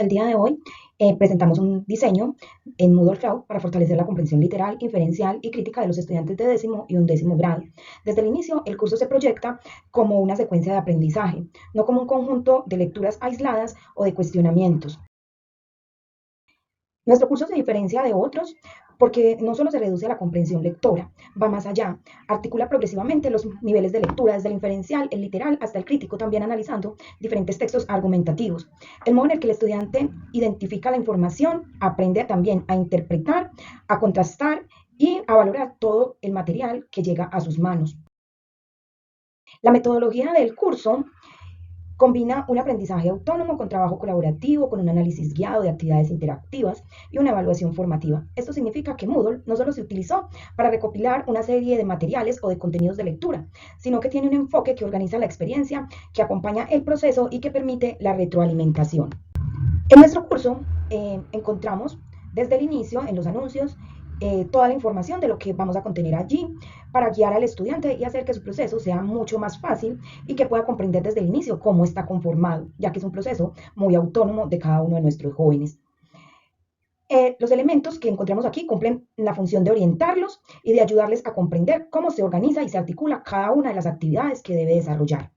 El día de hoy presentamos un diseño en Moodle Cloud para fortalecer la comprensión literal, inferencial y crítica de los estudiantes de décimo y undécimo grado. Desde el inicio, el curso se proyecta como una secuencia de aprendizaje, no como un conjunto de lecturas aisladas o de cuestionamientos. Nuestro curso se diferencia de otros porque no solo se reduce a la comprensión lectora, va más allá, articula progresivamente los niveles de lectura, desde el inferencial, el literal, hasta el crítico, también analizando diferentes textos argumentativos. El modo en el que el estudiante identifica la información, aprende también a interpretar, a contrastar y a valorar todo el material que llega a sus manos. La metodología del curso combina un aprendizaje autónomo con trabajo colaborativo, con un análisis guiado de actividades interactivas y una evaluación formativa. Esto significa que Moodle no solo se utilizó para recopilar una serie de materiales o de contenidos de lectura, sino que tiene un enfoque que organiza la experiencia, que acompaña el proceso y que permite la retroalimentación. En nuestro curso encontramos desde el inicio, en los anuncios, toda la información de lo que vamos a contener allí para guiar al estudiante y hacer que su proceso sea mucho más fácil y que pueda comprender desde el inicio cómo está conformado, ya que es un proceso muy autónomo de cada uno de nuestros jóvenes. Los elementos que encontramos aquí cumplen la función de orientarlos y de ayudarles a comprender cómo se organiza y se articula cada una de las actividades que debe desarrollar.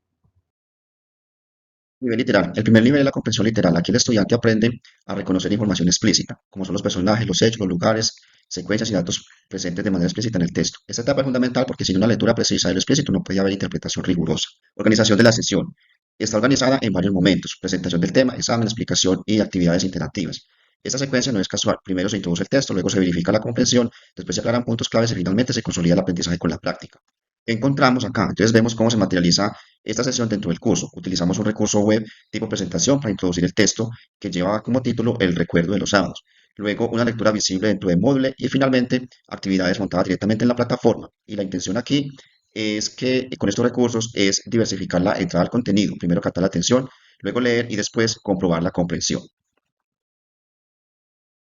Nivel literal. El primer nivel es la comprensión literal. Aquí el estudiante aprende a reconocer información explícita, como son los personajes, los hechos, los lugares, secuencias y datos presentes de manera explícita en el texto. Esta etapa es fundamental porque sin una lectura precisa de lo explícito no puede haber interpretación rigurosa. Organización de la sesión. Está organizada en varios momentos: presentación del tema, examen, explicación y actividades interactivas. Esta secuencia no es casual. Primero se introduce el texto, luego se verifica la comprensión, después se aclaran puntos claves y finalmente se consolida el aprendizaje con la práctica. ¿Qué encontramos acá? Entonces vemos cómo se materializa esta sesión dentro del curso. Utilizamos un recurso web tipo presentación para introducir el texto que lleva como título El recuerdo de los sábados. Luego una lectura visible dentro de Moodle y finalmente actividades montadas directamente en la plataforma. Y la intención aquí es que con estos recursos es diversificar la entrada al contenido. Primero captar la atención, luego leer y después comprobar la comprensión.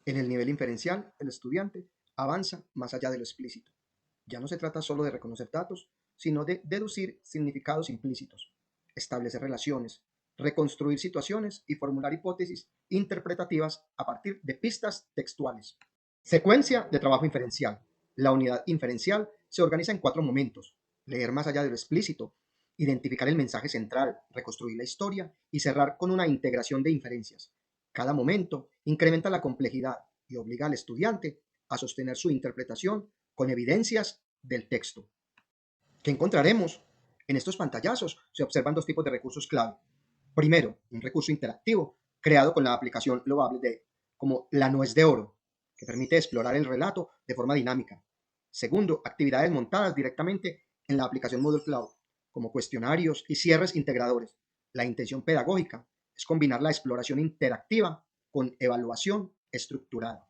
En el nivel inferencial, el estudiante avanza más allá de lo explícito. Ya no se trata solo de reconocer datos, sino de deducir significados implícitos, establecer relaciones, reconstruir situaciones y formular hipótesis interpretativas a partir de pistas textuales. Secuencia de trabajo inferencial. La unidad inferencial se organiza en 4 momentos: leer más allá de lo explícito, identificar el mensaje central, reconstruir la historia y cerrar con una integración de inferencias. Cada momento incrementa la complejidad y obliga al estudiante a sostener su interpretación con evidencias del texto. ¿Qué encontraremos? En estos pantallazos se observan 2 tipos de recursos clave. Primero, un recurso interactivo creado con la aplicación loable de como La Nuez de Oro, que permite explorar el relato de forma dinámica. Segundo, actividades montadas directamente en la aplicación Moodle Cloud, como cuestionarios y cierres integradores. La intención pedagógica es combinar la exploración interactiva con evaluación estructurada.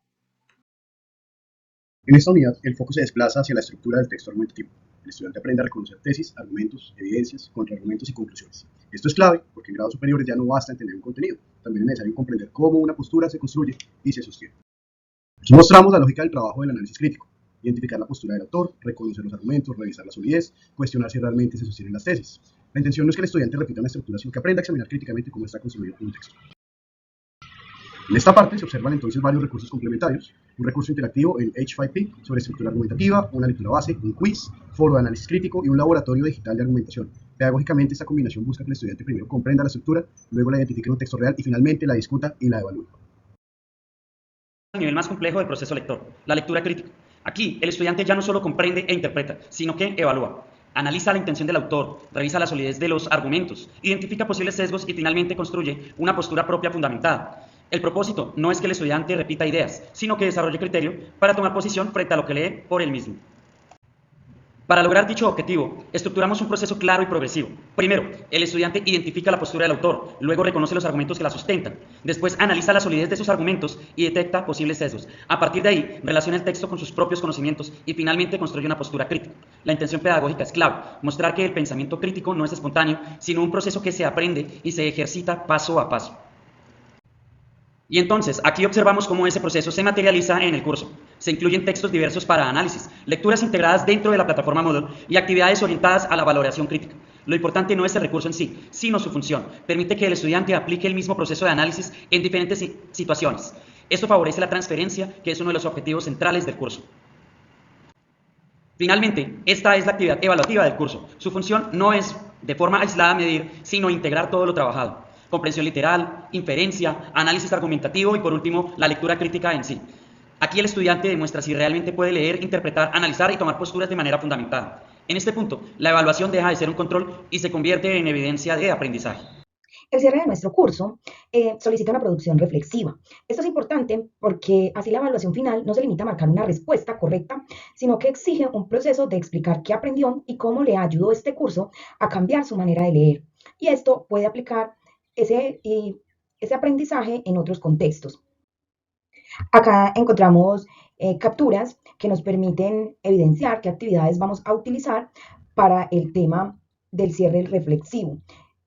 En esta unidad, el foco se desplaza hacia la estructura del texto argumentativo. El estudiante aprende a reconocer tesis, argumentos, evidencias, contraargumentos y conclusiones. Esto es clave porque en grados superiores ya no basta entender un contenido, también es necesario comprender cómo una postura se construye y se sostiene. Aquí mostramos la lógica del trabajo del análisis crítico: identificar la postura del autor, reconocer los argumentos, revisar la solidez, cuestionar si realmente se sostienen las tesis. La intención no es que el estudiante repita una estructura, sino que aprenda a examinar críticamente cómo está construido un texto. En esta parte se observan entonces varios recursos complementarios: un recurso interactivo, el H5P, sobre estructura argumentativa, una lectura base, un quiz, foro de análisis crítico y un laboratorio digital de argumentación. Pedagógicamente, esta combinación busca que el estudiante primero comprenda la estructura, luego la identifique en un texto real y finalmente la discuta y la evalúe. El nivel más complejo del proceso lector, la lectura crítica. Aquí, el estudiante ya no solo comprende e interpreta, sino que evalúa. Analiza la intención del autor, revisa la solidez de los argumentos, identifica posibles sesgos y finalmente construye una postura propia fundamentada. El propósito no es que el estudiante repita ideas, sino que desarrolle criterio para tomar posición frente a lo que lee por él mismo. Para lograr dicho objetivo, estructuramos un proceso claro y progresivo. Primero, el estudiante identifica la postura del autor, luego reconoce los argumentos que la sustentan, después analiza la solidez de sus argumentos y detecta posibles sesgos. A partir de ahí, relaciona el texto con sus propios conocimientos y finalmente construye una postura crítica. La intención pedagógica es clave: mostrar que el pensamiento crítico no es espontáneo, sino un proceso que se aprende y se ejercita paso a paso. Y entonces, aquí observamos cómo ese proceso se materializa en el curso. Se incluyen textos diversos para análisis, lecturas integradas dentro de la plataforma Moodle y actividades orientadas a la valoración crítica. Lo importante no es el recurso en sí, sino su función. Permite que el estudiante aplique el mismo proceso de análisis en diferentes situaciones. Esto favorece la transferencia, que es uno de los objetivos centrales del curso. Finalmente, esta es la actividad evaluativa del curso. Su función no es de forma aislada medir, sino integrar todo lo trabajado. Comprensión literal, inferencia, análisis argumentativo y por último, la lectura crítica en sí. Aquí el estudiante demuestra si realmente puede leer, interpretar, analizar y tomar posturas de manera fundamentada. En este punto, la evaluación deja de ser un control y se convierte en evidencia de aprendizaje. El cierre de nuestro curso solicita una producción reflexiva. Esto es importante porque así la evaluación final no se limita a marcar una respuesta correcta, sino que exige un proceso de explicar qué aprendió y cómo le ayudó este curso a cambiar su manera de leer. Y esto puede aplicar ese aprendizaje en otros contextos. Acá encontramos capturas que nos permiten evidenciar qué actividades vamos a utilizar para el tema del cierre reflexivo.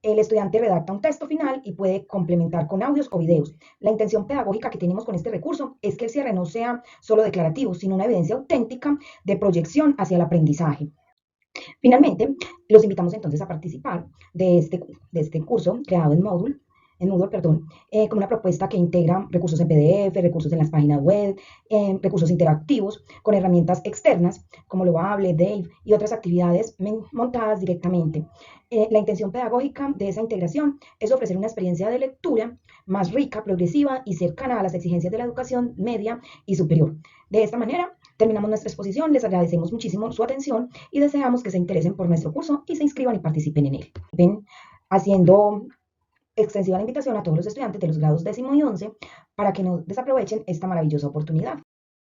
El estudiante redacta un texto final y puede complementar con audios o videos. La intención pedagógica que tenemos con este recurso es que el cierre no sea solo declarativo, sino una evidencia auténtica de proyección hacia el aprendizaje. Finalmente, los invitamos entonces a participar de este curso creado en Moodle, como una propuesta que integra recursos en PDF, recursos en las páginas web, recursos interactivos con herramientas externas como Loable, Dave y otras actividades montadas directamente. La intención pedagógica de esa integración es ofrecer una experiencia de lectura más rica, progresiva y cercana a las exigencias de la educación media y superior. De esta manera, terminamos nuestra exposición, les agradecemos muchísimo su atención y deseamos que se interesen por nuestro curso y se inscriban y participen en él. Ven haciendo extensiva la invitación a todos los estudiantes de los grados 10º y 11 para que no desaprovechen esta maravillosa oportunidad.